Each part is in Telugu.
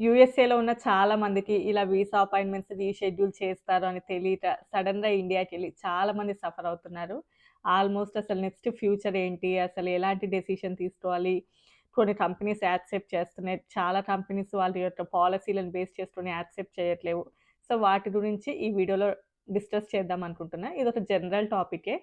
యూఎస్ఏలో ఉన్న చాలా మందికి ఇలా వీసా అపాయింట్మెంట్స్ రీషెడ్యూల్ చేస్తారు అని తెలియక సడెన్‌గా ఇండియాకెళ్ళి చాలా మంది సఫర్ అవుతున్నారు. ఆల్మోస్ట్ అసలు నెక్స్ట్ ఫ్యూచర్ ఏంటి? అసలు ఎలాంటి డెసిషన్ తీసుకోవాలి? కొన్ని కంపెనీస్ యాక్సెప్ట్ చేస్తున్నాయి. చాలా కంపెనీస్ వాళ్ళ యొక్క పాలిసీలను బేస్ చేసుకొని యాక్సెప్ట్ చేయట్లేవు. సో, వాటి గురించి ఈ వీడియోలో డిస్కస్ చేద్దాం అనుకుంటున్నా. ఇదొక జనరల్ టాపికే.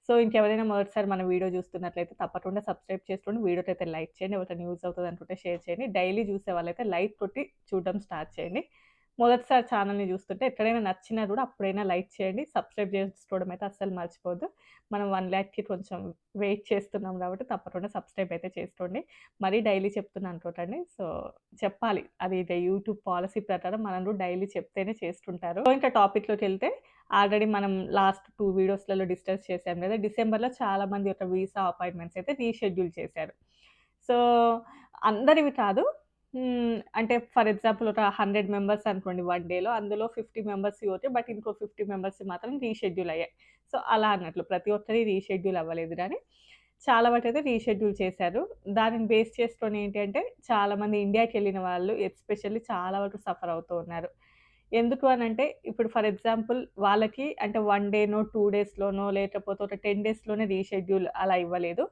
సో, ఇంకెవరైనా మొదటిసారి మన వీడియో చూస్తున్నట్లయితే తప్పకుండా సబ్స్క్రైబ్ చేసుకోండి. వీడియోకైతే లైక్ చేయండి. ఎవరికైనా యూజ్ అవుతది అనుకుంటే షేర్ చేయండి. డైలీ చూసే వాళ్ళైతే లైక్ కొట్టి చూడడం స్టార్ట్ చేయండి. మొదటిసారి ఛానల్‌ని చూస్తుంటే ఎక్కడైనా నచ్చినా కూడా అప్పుడైనా లైక్ చేయండి. సబ్స్క్రైబ్ చేసుకోవడం అయితే అస్సలు మర్చిపోవద్దు. మనం 1,00,000కి కొంచెం వెయిట్ చేస్తున్నాం కాబట్టి తప్పకుండా సబ్స్క్రైబ్ అయితే చేసుకోండి. మరీ డైలీ చెప్తున్నా అనుకోకండి. సో, చెప్పాలి. అది ఇక యూట్యూబ్ పాలిసీ ప్రకారం మనం కూడా డైలీ చెప్తేనే చేస్తుంటారు. సో, ఇంకా టాపిక్‌లోకెళ్తే ఆల్రెడీ మనం లాస్ట్ 2 వీడియోస్‌లలో డిస్కస్ చేసాం గదా! డిసెంబర్‌లో చాలా మంది యొక్క వీసా అపాయింట్‌మెంట్స్ అయితే రీషెడ్యూల్ చేశారు. సో, అందరివి కాదు. అంటే ఫర్ ఎగ్జాంపుల్ ఒక 100 మెంబర్స్ అనుకోండి వన్ డేలో. అందులో 50 మెంబర్స్‌వి ఓకే. బట్ ఇంకో 50 మెంబర్స్‌వి మాత్రం రీషెడ్యూల్ అయ్యాయి. సో, అలా అన్నట్లు. ప్రతి ఒక్కరి రీషెడ్యూల్ అవ్వలేదు గానీ, చాలా వరకైతే రీషెడ్యూల్ చేశారు. దానిని బేస్ చేసుకొని ఏంటి అంటే, చాలామంది ఇండియాకెళ్ళిన వాళ్ళు ఎస్పెషల్లీ చాలా వరకు సఫర్ అవుతూ ఉన్నారు. ఎందుకు అనంటే, ఇప్పుడు ఫర్ ఎగ్జాంపుల్ వాళ్ళకి అంటే 1 డేనో, 2 డేస్‌లోనో లేకపోతే ఒక 10 డేస్‌లోనే రీషెడ్యూల్ అలా ఇవ్వలేదు.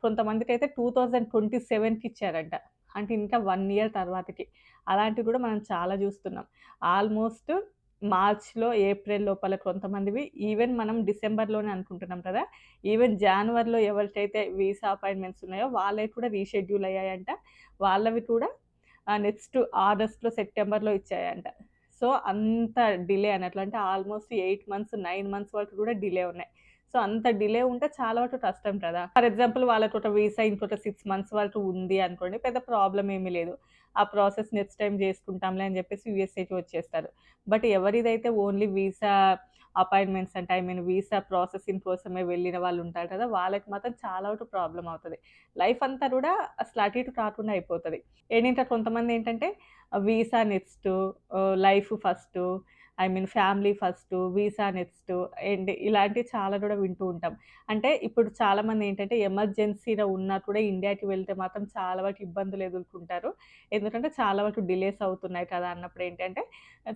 కొంతమందికైతే 2027కి ఇచ్చారంట. అంటే ఇంకా 1 ఇయర్ తర్వాతకి. అలాంటివి కూడా మనం చాలా జూస్తున్నాం. ఆల్మోస్ట్ మార్చ్‌లో, ఏప్రిల్ లోపల కొంతమందివి ఈవెన్ మనం డిసెంబర్‌లోనే అనుకుంటున్నాం కదా! ఈవెన్ జాన్వరిలో ఎవరికైతే వీసా అపాయింట్‌మెంట్స్ ఉన్నాయో వాళ్ళవి కూడా రీషెడ్యూల్ అయ్యాయంట. వాళ్ళవి కూడా నెక్స్ట్ ఆగస్ట్‌లో, సెప్టెంబర్‌లో ఇచ్చాయంట. సో, అంత డిలే అన్నట్లు. అంటే ఆల్మోస్ట్ 8 మంత్స్, 9 మంత్స్ వరకు కూడా డిలే ఉన్నాయి. సో, అంత డిలే ఉంటే చాలా వరకు కష్టం కదా! ఫర్ ఎగ్జాంపుల్ వాళ్ళకొక వీసా ఇంకొక 6 మంత్స్ వరకు ఉంది అనుకోండి. పెద్ద ప్రాబ్లమ్ ఏమీ లేదు. ఆ ప్రాసెస్ నెక్స్ట్ టైమ్ చేసుకుంటాంలే అని చెప్పేసి యూఎస్ఏకి వచ్చేస్తారు. బట్ ఎవరిదైతే ఓన్లీ వీసా అపాయింట్‌మెంట్స్ అంటే ఐ మీన్ వీసా ప్రాసెసింగ్ కోసమే వెళ్ళిన వాళ్ళు ఉంటారు కదా! వాళ్ళకి మాత్రం చాలా వరకు ప్రాబ్లమ్ అవుతది. లైఫ్ అంతా కూడా అసలు అటు ఇటు కాకుండా అయిపోతది. ఏండింకా కొంతమందేంటంటే visa next, life first, I mean family first, visa next and ఇలాంటివి చాలా కూడా వింటూ ఉంటాం. అంటే ఇప్పుడు చాలామందేంటంటే ఎమర్జెన్సీలో ఉన్నా కూడా ఇండియాకి వెళ్తే మాత్రం చాలా వరకు ఇబ్బందులు ఎదుర్కొంటారు. ఎందుకంటే చాలా వరకు డిలేస్ అవుతున్నాయి కదా! అన్నప్పుడు ఏంటంటే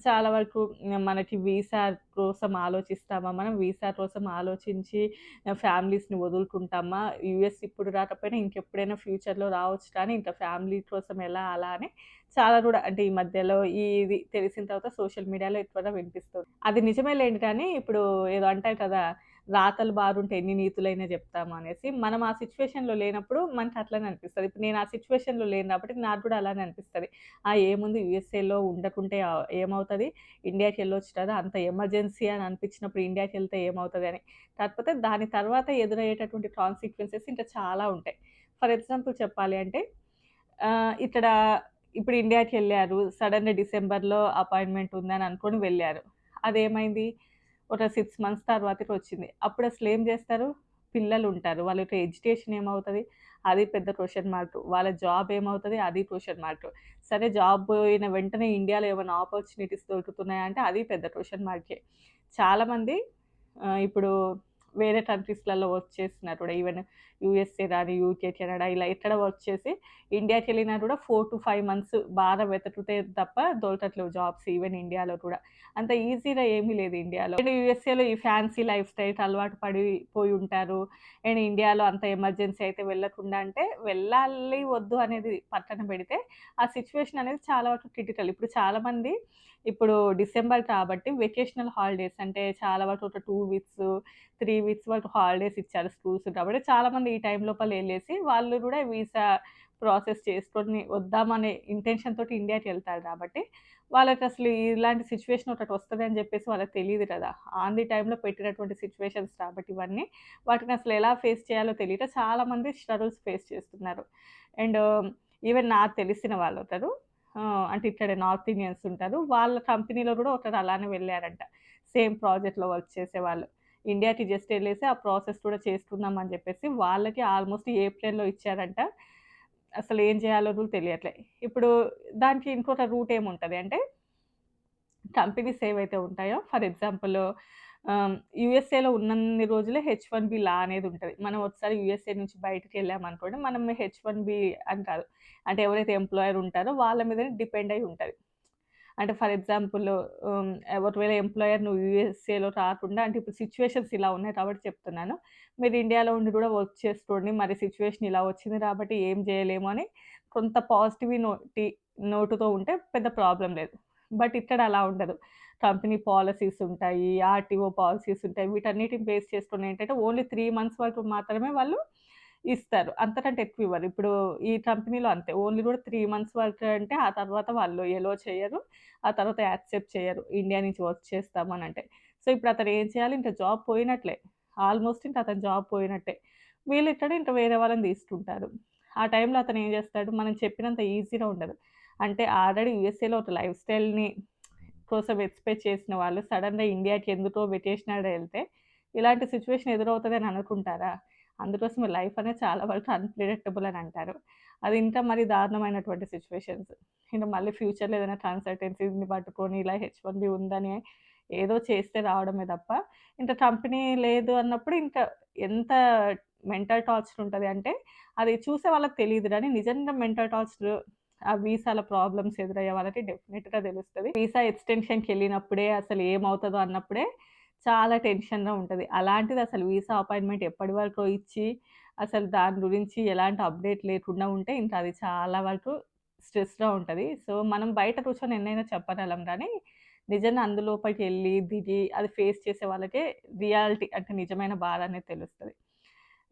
చాలా వరకు మనకి వీసా కోసం ఆలోచిస్తామా మనం? వీసా కోసం ఆలోచించి ఫ్యామిలీస్‌ని వదులుకుంటామా? యూఎస్ ఇప్పుడు రాకపోయినా ఇంకెప్పుడైనా ఫ్యూచర్‌లో రావచ్చు కానీ ఇంకా ఫ్యామిలీ కోసం ఎలా అలా అని చాలా గూడా అంటే ఈ మధ్యలో ఇది తెలిసిన తర్వాత సోషల్ మీడియాలో ఎక్కువగా వినిపిస్తుంది. అది నిజమే లెండి కానీ ఇప్పుడు ఏదో అంటారు కదా! రాతలు బారుంటే ఎన్ని నీతులైనా జెప్తాము అనేసి. మనం ఆ సిట్యుయేషన్‌లో లేనప్పుడు మనకు అట్లనే అనిపిస్తది. ఇప్పుడు నేను ఆ సిట్యుయేషన్‌లో లేను కాబట్టి నాకు గూడా అలానే అనిపిస్తది. ఏముంది యూఎస్ఏలో ఉండకుంటే ఏమవుతది? ఇండియాకెళ్ళొచ్చు కదా! అంత ఎమర్జెన్సీ అని అనిపించినప్పుడు ఇండియాకెళ్తే ఏమవుతది అని. కాకపోతే దాని తర్వాత ఎదురయ్యేటటువంటి కాన్సిక్వెన్సెస్ ఇంకా చాలా ఉంటాయి. ఫర్ ఎగ్జాంపుల్ చెప్పాలి అంటే ఇక్కడ ఇప్పుడు ఇండియాకెళ్లారు. సడెన్‌గా డిసెంబర్‌లో అపాయింట్‌మెంట్ ఉందని అనుకోని వెళ్లారు. అదేమైంది? ఒక 6 మంత్స్ తర్వాతకొచ్చింది. అప్పుడసలేం జేస్తారు? పిల్లలుంటారు. వాళ్ళ యొక్క ఎడ్యుకేషన్ ఏమవుతది? అది పెద్ద క్వెషన్ మార్క్. వాళ్ళ జాబ్ ఏమవుతది? అది క్వెషన్ మార్క్. సరే జాబ్ పోయిన వెంటనే ఇండియాలో ఏమైనా ఆపర్చునిటీస్ దొరుకుతున్నాయా అంటే అది పెద్ద క్వెషన్ మార్కే. చాలామంది ఇప్పుడు వేరే కంట్రీస్‌లలో వర్క్ చేస్తున్నారు కూడా. ఈవెన్ యూఎస్ఏ గాని, యూకే, కెనడా ఇలా ఎక్కడ వర్క్ చేసి ఇండియాకెళ్ళినా కూడా 4-5 మంత్స్ బాగా వెతుకుతే తప్ప దొరకట్లేవు జాబ్స్ ఈవెన్ ఇండియాలో కూడా. అంత ఈజీగా ఏమీ లేదు ఇండియాలో. అండ్ యూఎస్ఏలో ఈ ఫ్యాన్సీ లైఫ్ స్టైల్‌కి అలవాటు పడిపోయి ఉంటారు. అండ్ ఇండియాలో అంత ఎమర్జెన్సీ అయితే వెళ్ళకుండా అంటే వెళ్ళాలి, వద్దు అనేది పక్కన పెడితే ఆ సిట్యుయేషన్ అనేది చాలా వరకు క్రిటికల్. ఇప్పుడు చాలామంది ఇప్పుడు డిసెంబర్ కాబట్టి వెకేషనల్ హాలిడేస్ అంటే చాలా వరకు ఒక 2 వీక్స్, 3 వీక్స్ వరకు హాలిడేస్ ఇచ్చారు స్కూల్స్ కాబట్టి చాలామంది ఈ టైం లోపల ఎళ్ళేసి వాళ్ళు గూడా వీసా ప్రాసెస్ చేసుకొని వద్దామనే ఇంటెన్షన్ తోటి ఇండియాకెళ్తారు కాబట్టి, వాళ్ళకసలు ఇలాంటి సిట్యుయేషన్ ఒకటొస్తదని జెప్పేసి వాళ్ళకి తెలీదు కదా! ఆన్ ది టైమ్‌లో పెట్టినటువంటి సిట్యుయేషన్స్ కాబట్టి ఇవన్నీ. వాటినసలు ఎలా ఫేస్ చేయాలో తెలియక చాలామంది స్ట్రగుల్స్ ఫేస్ చేస్తున్నారు. అండ్ ఈవెన్ నాకు తెలిసిన వాళ్ళొకరు అంటే ఇక్కడ నార్త్ ఇండియన్స్ ఉంటారు. వాళ్ళ కంపెనీలో గూడా ఒకరు అలానే వెళ్లారంట. సేమ్ ప్రాజెక్ట్‌లో వర్క్ చేసేవాళ్ళు. ఇండియాకి జస్ట్ ఎళ్ళేసి ఆ ప్రాసెస్ కూడా చేసుకుందాం అని జెప్పేసి వాళ్ళకి ఆల్‌మోస్ట్ ఏప్రిల్‌లో ఇచ్చారంట. అసలేం జేయాలో గూడా తెలియట్లే. ఇప్పుడు దానికి ఇంకొక రూట్ ఏముంటది అంటే కంపెనీస్ ఏవైతే ఉంటాయో ఫర్ ఎగ్జాంపుల్ యూఎస్ఏలో ఉన్నన్ని రోజులే హెచ్-1బీ లా అనేది ఉంటది. మనం ఒకసారి యూఎస్ఏ నుంచి బయటికెళ్ళామనుకోండి, మనం హెచ్-1బీ అని కాదు. అంటే ఎవరైతే ఎంప్లాయర్ ఉంటారో వాళ్ళ మీదనే డిపెండ్ అయ్యి ఉంటది. అంటే ఫర్ ఎగ్జాంపుల్ ఒకవేళ ఎంప్లాయర్ నువ్వు యూఎస్ఏలో రాకుండా అంటే ఇప్పుడు సిట్యుయేషన్స్ ఇలా ఉన్నాయి కాబట్టి చెప్తున్నాను. మీరు ఇండియాలో ఉండి కూడా వర్క్ చేసుకోండి. మరి సిట్యుయేషన్ ఇలా వచ్చింది కాబట్టి ఏం చేయలేము అని కొంత నోటుతో ఉంటే పెద్ద ప్రాబ్లమ్ లేదు. బట్ ఇక్కడ అలా ఉండదు. కంపెనీ పాలిసీస్ ఉంటాయి. ఆర్‌టీఓ పాలిసీస్ ఉంటాయి. వీటన్నిటిని బేస్ చేసుకొని ఏంటంటే ఓన్లీ 3 మంత్స్ వరకు మాత్రమే వాళ్ళు ఇస్తారు. అంతకంటే ఎక్కువ ఇవ్వరు. ఇప్పుడు ఈ కంపెనీలో అంతే. ఓన్లీ కూడా 3 మంత్స్ వరకే అంటే ఆ తర్వాత వాళ్ళు ఎలో చేయరు. ఆ తర్వాత యాక్సెప్ట్ చేయరు. ఇండియా నుంచి వర్క్ చేస్తామనంటే. సో, ఇప్పుడు అతను ఏం చేయాలి? ఇంక జాబ్ పోయినట్లే. ఆల్‌మోస్ట్ ఇంక అతని జాబ్ పోయినట్టే. వీళ్ళిక్కడ ఇంక వేరే వాళ్ళని తీసుకుంటారు. ఆ టైంలో అతను ఏం చేస్తాడు? మనం చెప్పినంత ఈజీగా ఉండదు. అంటే ఆల్రెడీ యూఎస్ఏలో ఒక లైఫ్ స్టైల్‌ని కోసం ఎక్స్‌పెక్ట్ చేసిన వాళ్ళు సడెన్‌గా ఇండియాకి ఎందుకో వెకేషనల్ ఎళ్తే ఇలాంటి సిట్యుయేషన్ ఎదురవుతదని అనుకుంటారా? అందుకోసమే లైఫ్ అనేది చాలా వరకు అన్‌ప్రెడిక్టబుల్ అని అంటారు. అది ఇంకా మరి దారుణమైనటువంటి సిట్యుయేషన్స్. ఇంక మళ్ళీ ఫ్యూచర్‌లో ఏదైనా కన్సల్టెన్సీని పట్టుకొని ఇలా హెచ్-1బీ ఉందని ఏదో చేస్తే రావడమే తప్ప, ఇంక కంపెనీ లేదు అన్నప్పుడు ఇంకా ఎంత మెంటల్ టార్చర్ ఉంటది అంటే, అది చూసే వాళ్ళకి తెలీదు గానీ నిజంగా మెంటల్ టార్చర్ ఆ వీసాల ప్రాబ్లమ్స్ ఎదురయ్యే వాళ్ళకి డెఫినిట్‌గా తెలుస్తది. వీసా ఎక్స్‌టెన్షన్‌కెళ్ళినప్పుడే అసలు ఏమవుతదో అన్నప్పుడే చాలా టెన్షన్‌గా ఉంటది. అలాంటిది అసలు వీసా అపాయింట్‌మెంట్ ఎప్పటి వరకో ఇచ్చి, అసలు దాని గురించి ఎలాంటి అప్‌డేట్ లేకుండా ఉంటే ఇంకా అది చాలా వరకు స్ట్రెస్‌గా ఉంటది. సో, మనం బయట కూర్చొని ఎన్నైనా చెప్పగలం గానీ, నిజంగా అందులోపలికెళ్ళి, దిగి అది ఫేస్ చేసే వాళ్ళకే రియాలిటీ అంటే నిజమైన బాధ అనేది తెలుస్తది.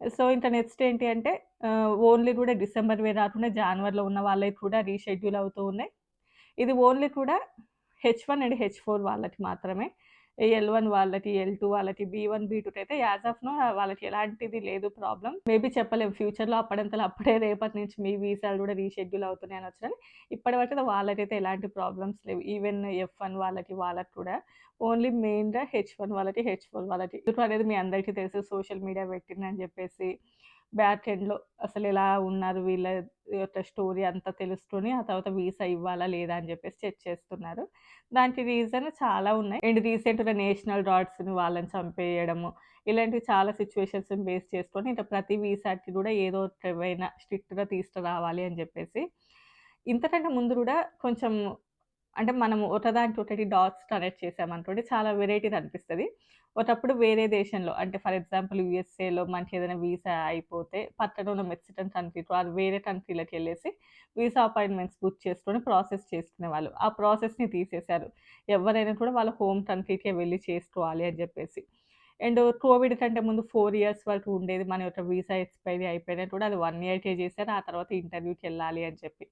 సో, ఇంక నెక్స్ట్ ఏంటి అంటే ఓన్లీ కూడా డిసెంబర్‌వే కాకుండా జాన్వరిలో ఉన్న వాళ్ళయి కూడా రీషెడ్యూల్ అవుతూ ఉన్నాయి. ఇది ఓన్లీ కూడా హెచ్-1 అండ్ హెచ్-4 వాళ్ళకి మాత్రమే. ఎల్-1 వాళ్ళకి, ఎల్-2 వాళ్ళకి, బీ-1, బీ-2 అయితే యాస్ ఆఫ్ నౌ వాళ్ళకి ఎలాంటిది లేదు ప్రాబ్లమ్. మేబీ చెప్పలేం ఫ్యూచర్‌లో అప్పుడంతలో అప్పుడే రేపటి నుంచి మీ వీసాలు గూడా రీషెడ్యూల్ అవుతున్నాయి అనొచ్చు కానీ, ఇప్పటివరకైతే వాళ్ళకైతే ఎలాంటి ప్రాబ్లమ్స్ లేవు. ఈవెన్ ఎఫ్-1 వాళ్ళకి కూడా ఓన్లీ మెయిన్‌గా హెచ్-1 వాళ్ళకి, హెచ్-4 వాళ్ళకి. ఎందుకు అనేది మీ అందరికీ తెలుసు సోషల్ మీడియా పెట్టిందని జెప్పేసి. బ్యాక్ ఎండ్‌లో అసలెలా ఉన్నారు వీళ్ళ యొక్క స్టోరీ అంతా తెలుసుకొని, ఆ తర్వాత వీసా ఇవ్వాలా లేదా అని జెప్పేసి చెక్ చేస్తున్నారు. దానికి రీజన్ చాలా ఉన్నాయి. అండ్ రీసెంట్‌గా నేషనల్ గార్డ్స్‌ని వాళ్ళని చంపేయడము, ఇలాంటివి చాలా సిట్యుయేషన్స్‌ని బేస్ చేసుకొని ఇంక ప్రతి వీసాకి గూడా ఏదో ఒకటేవైనా స్ట్రిక్ట్‌గా తీసుకురావాలి అని జెప్పేసి. ఇంతకంటే ముందు గూడా కొంచెం అంటే మనము ఒకదానికొకటి డాట్స్ కనెక్ట్ చేసామనుకోండి చాలా వెరైటీగా అనిపిస్తది. ఒకప్పుడు వేరే దేశంలో అంటే ఫర్ ఎగ్జాంపుల్ యూఎస్ఏలో మనకేదైనా వీసా అయిపోతే పక్కన ఉన్న మెక్సికన్ కంట్రీకో అది వేరే కంట్రీలకెళ్ళేసి వీసా అపాయింట్‌మెంట్స్ బుక్ చేసుకొని ప్రాసెస్ చేసుకునేవాళ్ళు. ఆ ప్రాసెస్‌ని తీసేశారు. ఎవ్వరైనా కూడా వాళ్ళ హోమ్ కంట్రీకే వెళ్లి చేసుకోవాలి అని జెప్పేసి. అండ్ కోవిడ్ కంటే ముందు 4 ఇయర్స్ వరకు ఉండేది. మన యొక్క వీసా ఎక్స్‌పైరీ అయిపోయినా కూడా అది 1 ఇయర్‌కే చేశారు. ఆ తర్వాత ఇంటర్వ్యూకెళ్ళాలి అని చెప్పి.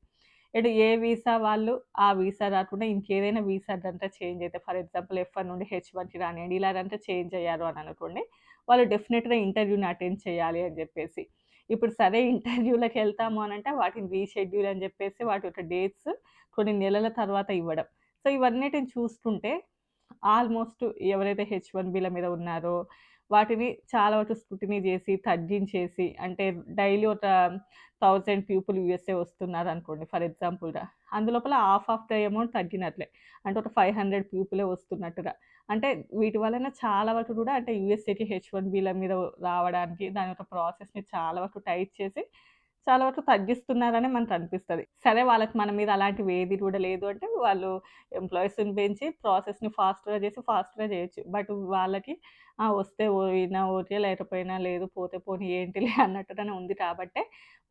ఇటు ఏ వీసా వాళ్ళు ఆ వీసా రాకుండా ఇంకేదైనా వీసా గనుక చేంజ్ అయితే ఫర్ ఎగ్జాంపుల్ ఎఫ్-1 నుండి హెచ్-1కి రానియండి. ఇలా గనుక చేంజ్ అయ్యారు అని అనుకోండి. వాళ్ళు డెఫినిట్‌గా ఇంటర్వ్యూని అటెండ్ చేయాలి అని జెప్పేసి. ఇప్పుడు సరే ఇంటర్వ్యూలకెళ్తాము అనంటే వాటిని రీషెడ్యూల్ అని జెప్పేసి వాటి యొక్క డేట్స్ కొన్ని నెలల తర్వాత ఇవ్వడం. సో, ఇవన్నిటిని చూసుకుంటే ఆల్‌మోస్ట్ ఎవరైతే హెచ్-1బీల మీద ఉన్నారో, వాటిని చాలా వరకు స్క్రూటినీ జేసి, తగ్గించేసి అంటే డైలీ ఒక 1000 పీపుల్ యూఎస్ఏ వస్తున్నారనుకోండి ఫర్ ఎగ్జాంపుల్‌గా. అందులోపల హాఫ్ ఆఫ్ ద అమౌంట్ తగ్గినట్లే. అంటే ఒక 500 పీపులే వస్తున్నట్టుగా. అంటే వీటి వలన చాలా వరకు గూడా అంటే యూఎస్ఏకి హెచ్-1బీల మీద రావడానికి దాని యొక్క ప్రాసెస్‌ని చాలా వరకు టైట్ చేసి చాలా వరకు తగ్గిస్తున్నారనే మనకనిపిస్తది. సరే వాళ్ళకి మన మీద అలాంటివి ఏది కూడా లేదు అంటే వాళ్ళు ఎంప్లాయీస్‌ని పెంచి ప్రాసెస్‌ని ఫాస్ట్‌గా చేసి ఫాస్ట్‌గా చేయొచ్చు. బట్ వాళ్ళకి వస్తే పోయినా ఓకే. లేకపోయినా లేదు. పోతే పోనీ ఏంటిలే అన్నట్టుగానే ఉంది కాబట్టే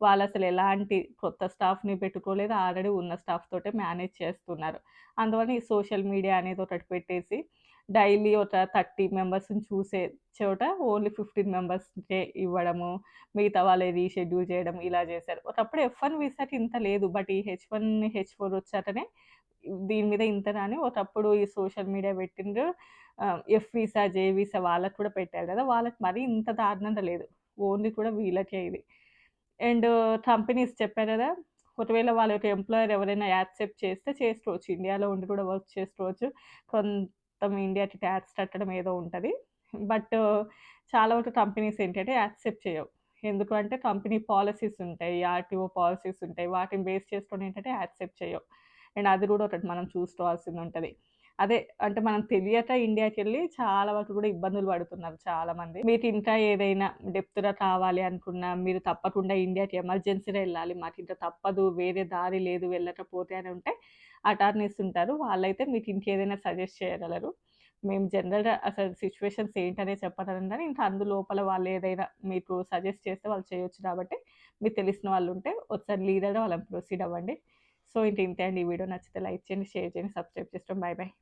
వాళ్ళసలు ఎలాంటి కొత్త స్టాఫ్‌ని పెట్టుకోలేదు. ఆల్రెడీ ఉన్న స్టాఫ్ తోటే మేనేజ్ చేస్తున్నారు. అందువల్ల ఈ సోషల్ మీడియా అనేది ఒకటి పెట్టేసి డైలీ ఒక 30 మెంబర్స్‌ని చూసే చోట ఓన్లీ 15 మెంబర్స్‌కే ఇవ్వడము. మిగతా వాళ్ళయి రీషెడ్యూల్ చేయడం ఇలా చేశారు. ఒకప్పుడు ఎఫ్-1 వీసాకి ఇంత లేదు. బట్ ఈ హెచ్-1, హెచ్-4 వచ్చాకనే దీని మీద ఇంతనా అని ఒకప్పుడు ఈ సోషల్ మీడియా పెట్టిండ్రు. ఎఫ్ వీసా, జే వీసా వాళ్ళకి కూడా పెట్టారు కదా! వాళ్ళకి మరీ ఇంత దారుణంగా లేదు. ఓన్లీ కూడా వీళ్ళకే ఇది. అండ్ కంపెనీస్ చెప్పా కదా! ఒకవేళ వాళ్ళ యొక్క ఎంప్లాయర్ ఎవరైనా యాక్సెప్ట్ చేస్తే చేసుకోవచ్చు. ఇండియాలో ఉండి కూడా వర్క్ చేసుకోవచ్చు. కొంత ఇండియాకి టాక్స్ కట్టడం ఏదో ఉంటది. బట్ చాలా వరకు కంపెనీస్ ఏంటంటే యాక్సెప్ట్ చేయవు. ఎందుకు అంటే కంపెనీ పాలిసీస్ ఉంటాయి. ఆర్‌టీఓ పాలిసీస్ ఉంటాయి. వాటిని బేస్ చేసుకొని ఏంటంటే యాక్సెప్ట్ చేయవు. అండ్ అది కూడా ఒకటి మనం చూసుకోవాల్సిందుంటది. అదే అంటే మనం తెలియక ఇండియాకెళ్ళి చాలా వరకు కూడా ఇబ్బందులు పడుతున్నారు చాలామంది. మీకు ఇంకా ఏదైనా డెప్త్‌గా కావాలి అనుకున్నా, మీరు తప్పకుండా ఇండియాకి ఎమర్జెన్సీగా ఎళ్ళాలి. మాకింక తప్పదు, వేరే దారి లేదు వెళ్ళకపోతే అని ఉంటే అటార్నీస్ ఉంటారు. వాళ్ళైతే మీకు ఇంకేదైనా సజెస్ట్ చేయగలరు. మేము జనరల్‌గా అసలు సిట్యుయేషన్స్ ఏంటనే చెప్పగలం గానీ, ఇంకా అందులోపల వాళ్ళేదైనా మీకు సజెస్ట్ చేస్తే వాళ్ళు చేయొచ్చు కాబట్టి, మీకు తెలిసిన వాళ్ళుంటే ఒకసారి లీగల్‌గా వాళ్ళని ప్రొసీడ్ అవ్వండి. సో, ఇంక ఇంతే అండి. ఈ వీడియో నచ్చితే లైక్ చేయండి, షేర్ చేయండి, సబ్స్క్రైబ్ చేసుకోండి. Bye bye.